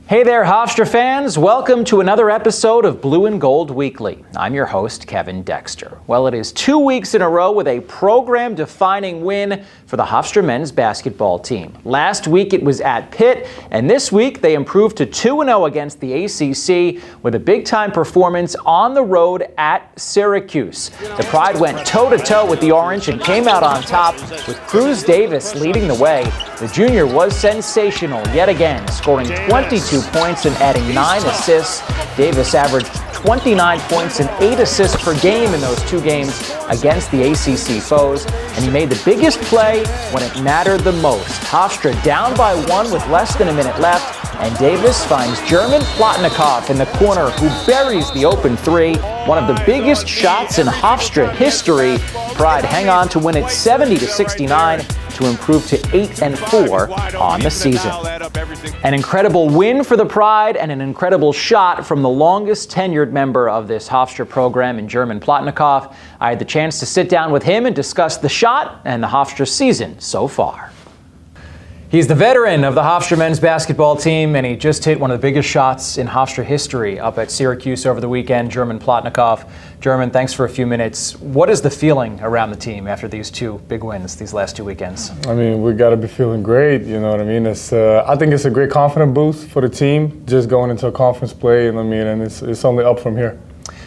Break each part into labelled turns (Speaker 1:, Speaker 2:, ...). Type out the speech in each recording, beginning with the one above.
Speaker 1: Hey there, Hofstra fans. Welcome to another episode of Blue and Gold Weekly. I'm your host, Kevin Dexter. Well, it is 2 weeks in a row with a program-defining win for the Hofstra men's basketball team. Last week it was at Pitt, and this week they improved to 2-0 against the ACC with a big-time performance on the road at Syracuse. The Pride went toe-to-toe with the Orange and came out on top with Cruz Davis leading the way. The junior was sensational yet again, scoring 22 points and adding 9 assists. Davis averaged 29 points and 8 assists per game in those 2 games against the ACC foes, and he made the biggest play when it mattered the most. Hofstra down by 1 with less than a minute left, and Davis finds German Plotnikov in the corner, who buries the open 3, one of the biggest shots in Hofstra history. Pride hang on to win it 70-69 to improve to 8-4 on the season. An incredible win for the Pride and an incredible shot from the longest tenured member of this Hofstra program in German Plotnikov. I had the chance to sit down with him and discuss the shot and the Hofstra season so far. He's the veteran of the Hofstra men's basketball team, and he just hit one of the biggest shots in Hofstra history up at Syracuse over the weekend, German Plotnikov. German, thanks for a few minutes. What is the feeling around the team after these 2 big wins these last 2 weekends?
Speaker 2: I mean, we got to be feeling great, you know what I mean? I think it's a great confidence boost for the team, just going into a conference play, and it's only up from here.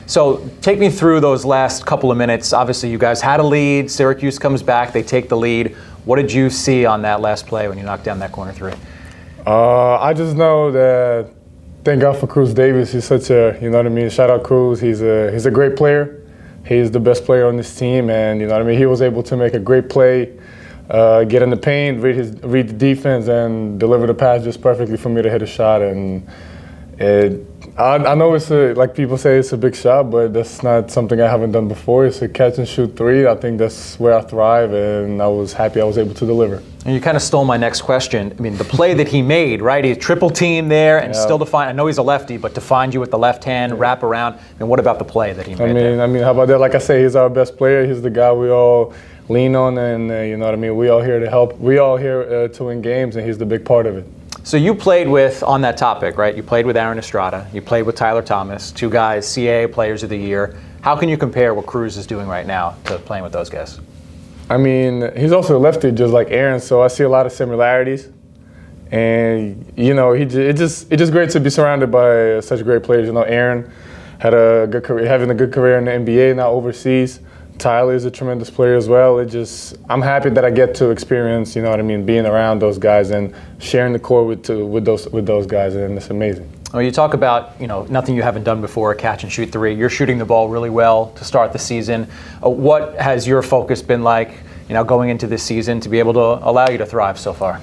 Speaker 1: So take me through those last couple of minutes. Obviously, you guys had a lead. Syracuse comes back. They take the lead. What did you see on that last play when you knocked down that corner 3?
Speaker 2: I just know that, thank God for Cruz Davis. He's such a, you know what I mean? Shout out Cruz. He's a great player. He's the best player on this team, and you know what I mean? He was able to make a great play, get in the paint, read the defense, and deliver the pass just perfectly for me to hit a shot. And I know it's like people say it's a big shot, but that's not something I haven't done before. It's a catch and shoot 3. I think that's where I thrive, and I was happy I was able to deliver.
Speaker 1: And you kind of stole my next question. I mean, the play that he made, right? He triple team there and still to find, I know he's a lefty, but to find you with the left hand, wrap around. And what about the play that he made there?
Speaker 2: I mean, how about that? Like I say, he's our best player. He's the guy we all lean on, and you know what I mean? We all here to help. We all here to win games, and he's the big part of it.
Speaker 1: So you played with, on that topic, right? You played with Aaron Estrada. You played with Tyler Thomas, 2 guys, CAA Players of the Year. How can you compare what Cruz is doing right now to playing with those guys?
Speaker 2: I mean, he's also a lefty just like Aaron, so I see a lot of similarities. And, you know, it's just great to be surrounded by such great players. You know, Aaron had a good career, having a good career in the NBA, now overseas. Tyler is a tremendous player as well. I'm happy that I get to experience, you know what I mean, being around those guys and sharing the court with those guys, and it's amazing.
Speaker 1: Well, you talk about, you know, nothing you haven't done before, catch and shoot 3. You're shooting the ball really well to start the season. What has your focus been like, you know, going into this season to be able to allow you to thrive so far?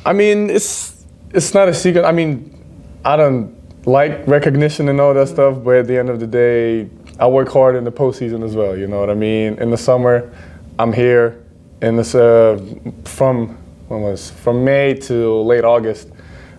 Speaker 2: I mean, it's not a secret. I mean, I don't like recognition and all that stuff, but at the end of the day, I work hard in the postseason as well, you know what I mean? In the summer, I'm here, and it's from May to late August,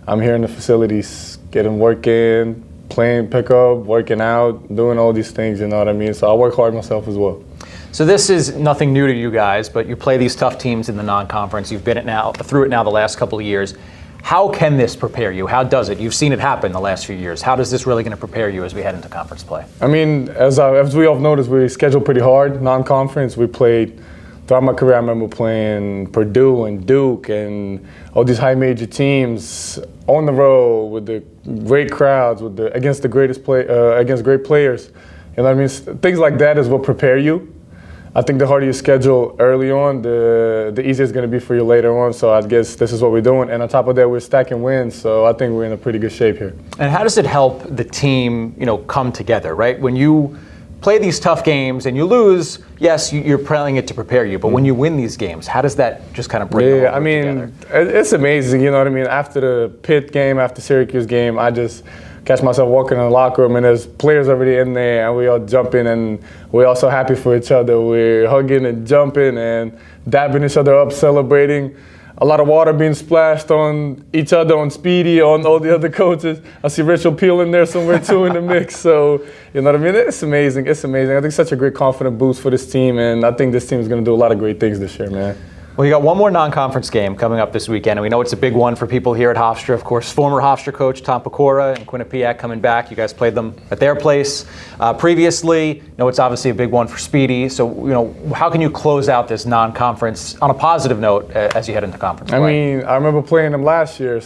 Speaker 2: I'm here in the facilities, getting work in, playing pickup, working out, doing all these things, you know what I mean? So I work hard myself as well.
Speaker 1: So this is nothing new to you guys, but you play these tough teams in the non-conference. You've been through it now the last couple of years. How can this prepare you? How does it? You've seen it happen the last few years. How does this really going to prepare you as we head into conference play? I
Speaker 2: mean, as we all noticed, we scheduled pretty hard, non-conference. We played, throughout my career, I remember playing Purdue and Duke and all these high major teams on the road with the great crowds, against great players. You know what I mean? Things like that is what prepare you. I think the harder you schedule early on, the easier it's going to be for you later on. So I guess this is what we're doing. And on top of that, we're stacking wins. So I think we're in a pretty good shape here.
Speaker 1: And how does it help the team, you know, come together, right? When you play these tough games and you lose, yes, you're playing it to prepare you. But when you win these games, how does that just kind of bring the whole together?
Speaker 2: It's amazing. You know what I mean? After the Pitt game, after Syracuse game, I just catch myself walking in the locker room, and there's players already in there, and we all jumping, and we're all so happy for each other. We're hugging and jumping and dabbing each other up, celebrating. A lot of water being splashed on each other, on Speedy, on all the other coaches. I see Rachel Peel in there somewhere too in the mix. So, you know what I mean? It's amazing. It's amazing. I think it's such a great confidence boost for this team, and I think this team is going to do a lot of great things this year, man.
Speaker 1: Well, you got one more non-conference game coming up this weekend, and we know it's a big one for people here at Hofstra. Of course, former Hofstra coach Tom Pecora and Quinnipiac coming back. You guys played them at their place previously. You know, it's obviously a big one for Speedy. So, you know, how can you close out this non-conference on a positive note as you head into conference play?
Speaker 2: I mean, I remember playing them last year,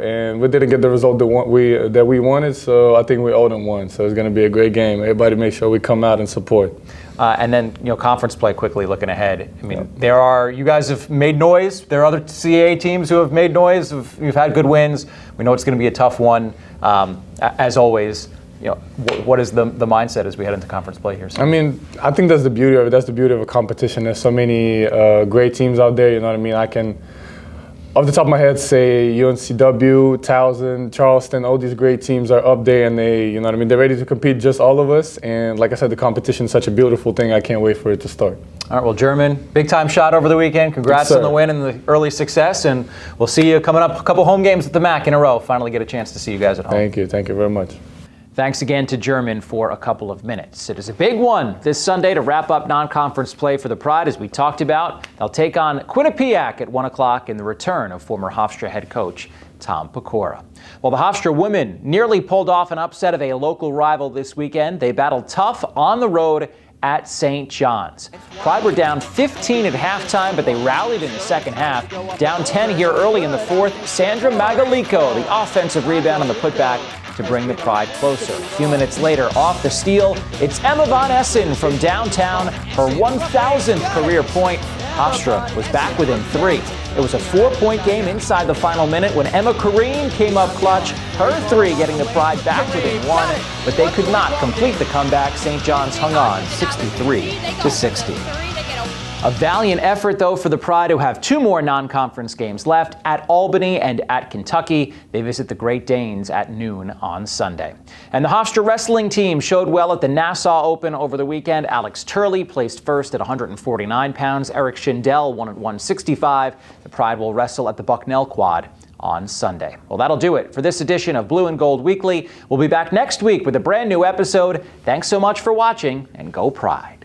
Speaker 2: and we didn't get the result that we wanted, so I think we owed them one. So it's going to be a great game. Everybody make sure we come out and support.
Speaker 1: And then, you know, conference play quickly looking ahead. I mean, you guys have made noise. There are other CAA teams who have made noise. You've had good wins. We know it's going to be a tough one. As always, you know, what is the mindset as we head into conference play here?
Speaker 2: I mean, I think that's the beauty of it. That's the beauty of a competition. There's so many great teams out there, you know what I mean? I can, off the top of my head, say UNCW, Towson, Charleston, all these great teams are up there, and they, you know what I mean, they're ready to compete, just all of us. And like I said, the competition is such a beautiful thing. I can't wait for it to start.
Speaker 1: All right, well, German, big time shot over the weekend. Congrats on the win and the early success, and we'll see you coming up a couple home games at the MAC in a row. Finally get a chance to see you guys at home.
Speaker 2: Thank you very much.
Speaker 1: Thanks again to German for a couple of minutes. It is a big one this Sunday to wrap up non-conference play for the Pride, as we talked about. They'll take on Quinnipiac at 1 o'clock in the return of former Hofstra head coach Tom Pecora. Well, the Hofstra women nearly pulled off an upset of a local rival this weekend. They battled tough on the road at St. John's. Pride were down 15 at halftime, but they rallied in the second half. Down 10 here early in the fourth. Sandra Magalico, the offensive rebound on the putback to bring the Pride closer. A few minutes later, off the steal, it's Emma Von Essen from downtown, her 1,000th career point. Hofstra was back within 3. It was a 4-point game inside the final minute when Emma Kareem came up clutch, her 3 getting the Pride back within 1, but they could not complete the comeback. St. John's hung on 63-60. A valiant effort, though, for the Pride, who have 2 more non-conference games left at Albany and at Kentucky. They visit the Great Danes at noon on Sunday. And the Hofstra wrestling team showed well at the Nassau Open over the weekend. Alex Turley placed first at 149 pounds. Eric Schindel won at 165. The Pride will wrestle at the Bucknell Quad on Sunday. Well, that'll do it for this edition of Blue and Gold Weekly. We'll be back next week with a brand new episode. Thanks so much for watching, and go Pride.